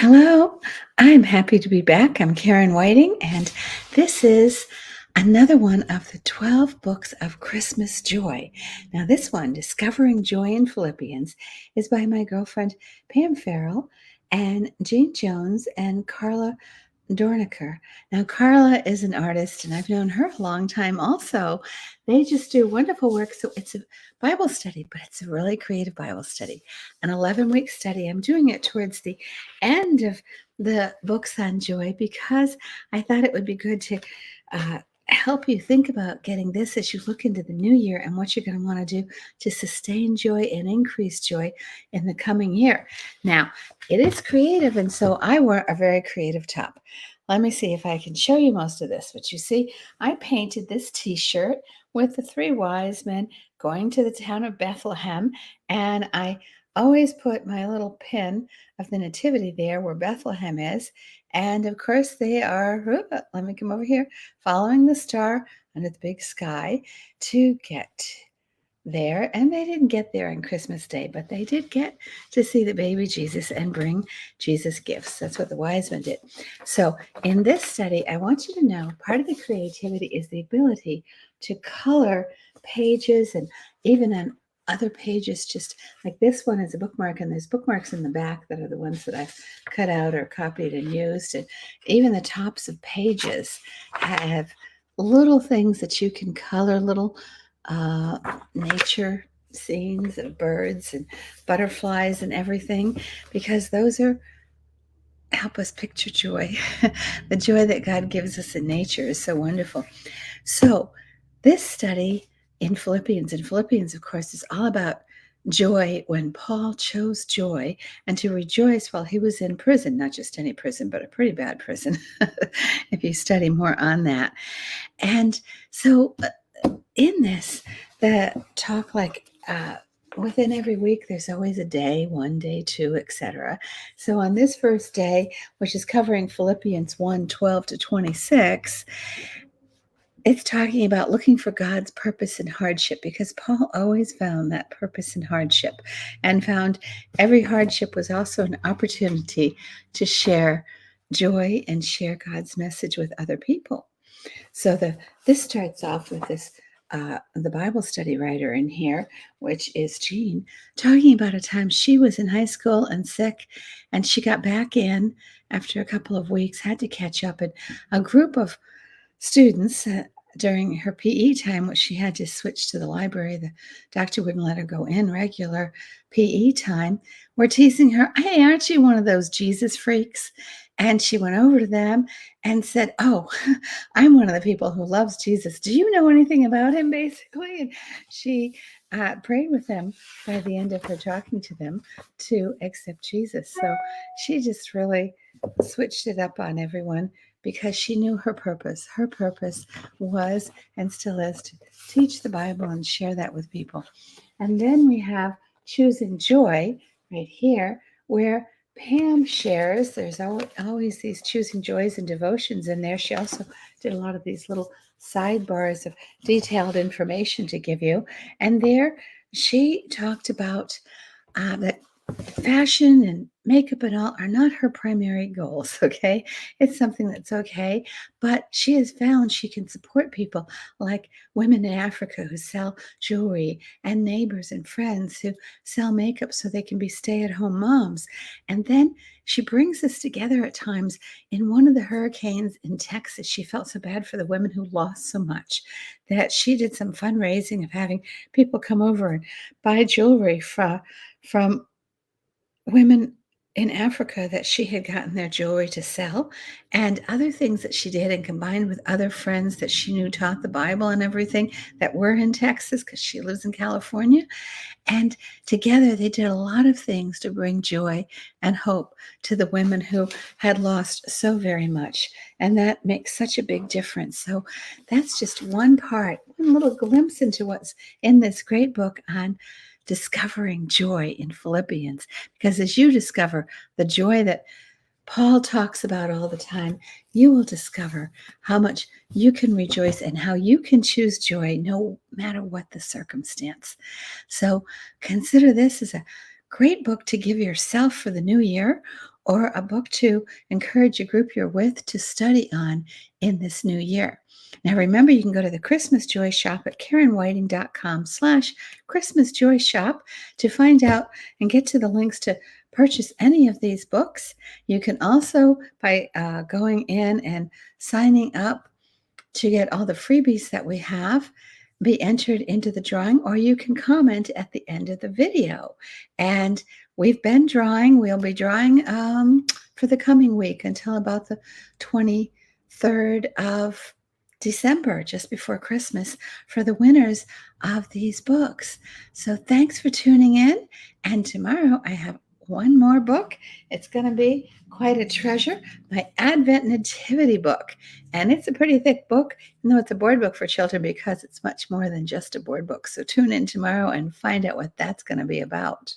Hello, I'm happy to be back. I'm Karen Whiting, and this is another one of the 12 books of Christmas joy. Now, this one, Discovering Joy in Philippians, is by my girlfriend Pam Farrell and Jean Jones and Carla Dornicker. Now, Carla is an artist, and I've known her a long time also. They just do wonderful work. So it's a Bible study, but it's a really creative Bible study, an 11-week study. I'm doing it towards the end of the books on joy because I thought it would be good to help you think about getting this as you look into the new year and what you're going to want to do to sustain joy and increase joy in the coming year. Now, it is creative, and so I wore a very creative top. Let me see if I can show you most of this. But you see, I painted this t-shirt with the three wise men going to the town of Bethlehem, and I always put my little pin of the nativity there where Bethlehem is. And of course, they are, let me come over here, following the star under the big sky to get there. And they didn't get there on Christmas Day, but they did get to see the baby Jesus and bring Jesus gifts. That's what the wise men did. So in this study, I want you to know part of the creativity is the ability to color pages, and even on other pages, just like this one is a bookmark, and there's bookmarks in the back that are the ones that I've cut out or copied and used. And even the tops of pages have little things that you can color, little nature scenes of birds and butterflies and everything, because those are help us picture joy. The joy that God gives us in nature is so wonderful. So this study in Philippians, of course, is all about joy when Paul chose joy and to rejoice while he was in prison, not just any prison, but a pretty bad prison, if you study more on that. And so in this, the talk within every week, there's always a day, one day, two, etc. So on this first day, which is covering Philippians 1:12 to 26, it's talking about looking for God's purpose in hardship, because Paul always found that purpose in hardship and found every hardship was also an opportunity to share joy and share God's message with other people. So this starts off with this the Bible study writer in here, which is Jean, talking about a time she was in high school and sick, and she got back in after a couple of weeks, had to catch up, and a group of students during her PE time, which she had to switch to the library, the doctor wouldn't let her go in regular PE time, were teasing her, "Hey, aren't you one of those Jesus freaks?" And she went over to them and said, "Oh, I'm one of the people who loves Jesus. Do you know anything about him?" Basically. And she prayed with them by the end of her talking to them to accept Jesus. So she just really switched it up on everyone because she knew her purpose. Her purpose was and still is to teach the Bible and share that with people. And then we have Choosing Joy right here, where Pam shares. There's always these choosing joys and devotions in there. She also did a lot of these little sidebars of detailed information to give you. And there she talked about that fashion and makeup and all are not her primary goals, okay? It's something that's okay, but she has found she can support people like women in Africa who sell jewelry and neighbors and friends who sell makeup so they can be stay-at-home moms. And then she brings us together at times. In one of the hurricanes in Texas, she felt so bad for the women who lost so much that she did some fundraising of having people come over and buy jewelry from women in Africa that she had gotten their jewelry to sell, and other things that she did, and combined with other friends that she knew taught the Bible and everything that were in Texas because she lives in California. And together they did a lot of things to bring joy and hope to the women who had lost so very much. And that makes such a big difference. So that's just one part, one little glimpse into what's in this great book on discovering joy in Philippians. Because as you discover the joy that Paul talks about all the time, you will discover how much you can rejoice and how you can choose joy no matter what the circumstance. So consider this as a great book to give yourself for the new year, or a book to encourage a group you're with to study on in this new year. Now, remember, you can go to the Christmas Joy Shop at KarenWhiting.com/Christmas Joy Shop to find out and get to the links to purchase any of these books. You can also, by going in and signing up to get all the freebies that we have, be entered into the drawing, or you can comment at the end of the video. And we've been drawing. We'll be drawing for the coming week until about the 23rd of December, just before Christmas, for the winners of these books. So thanks for tuning in. And tomorrow I have one more book. It's going to be quite a treasure, my Advent Nativity book. And it's a pretty thick book, even though it's a board book for children, because it's much more than just a board book. So tune in tomorrow and find out what that's going to be about.